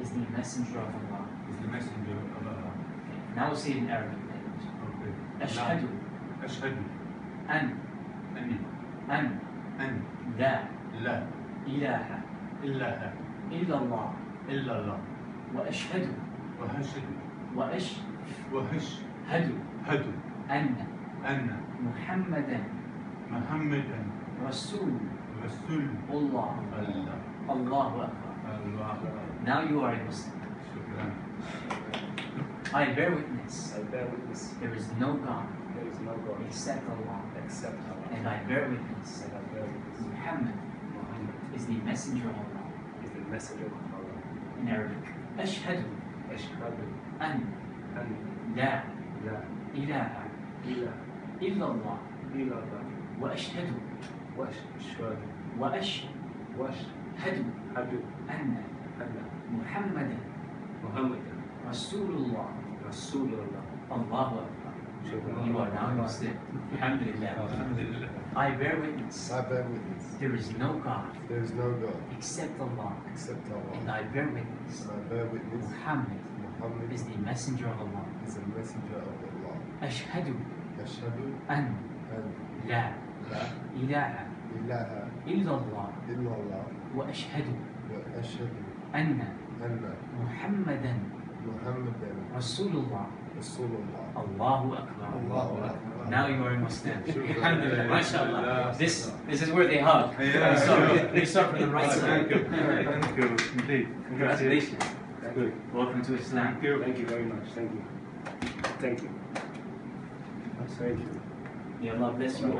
is the messenger of Allah. Is the messenger of Allah. Now say it in Arabic language. Okay. أشهد أشهد أن أن لا لا إله إله إلا الله إلا الله وأشهد وهشهد أن أن محمدا محمدا رسول رسول الله. الله. الله أكبر. الله. Now you are a Muslim. شكرا. I bear witness I bear witness there is no God there is no God except Allah, except Allah. and I bear witness And I bear witness Muhammad Muhammad is the messenger of Allah. is the messenger of Allah. In Arabic, أشهد أشهد أن أن لا لا إله إله إلا الله إلا الله وأشهد وأشهد وأشهد أن أن محمدا محمدا رسول الله. رسول الله. Allahu Akbar. You are now Muslim. Alhamdulillah. I bear witness I bear witness. there is no God There is no God except Allah, except and Allah. I bear witness And I bear witness Muhammad Muhammad is the messenger of Allah. is a messenger of Allah. أشهد أشهد أن أن لا لا إله إله إلا الله إلا الله وأشهد وأشهد أن أن محمدا محمدا رسول الله. رسول الله. Allahu Akbar. Allahu Akbar. Now you are a Muslim. Shukran. Alhamdulillah. MashaAllah. This is worth a hug. Yeah. We start from the right side. Thank you. Thank you. Indeed. Congratulations. Good. Welcome to Islam. Thank you. Thank you very much. Thank you. Thank you. Thank you. May Allah bless you.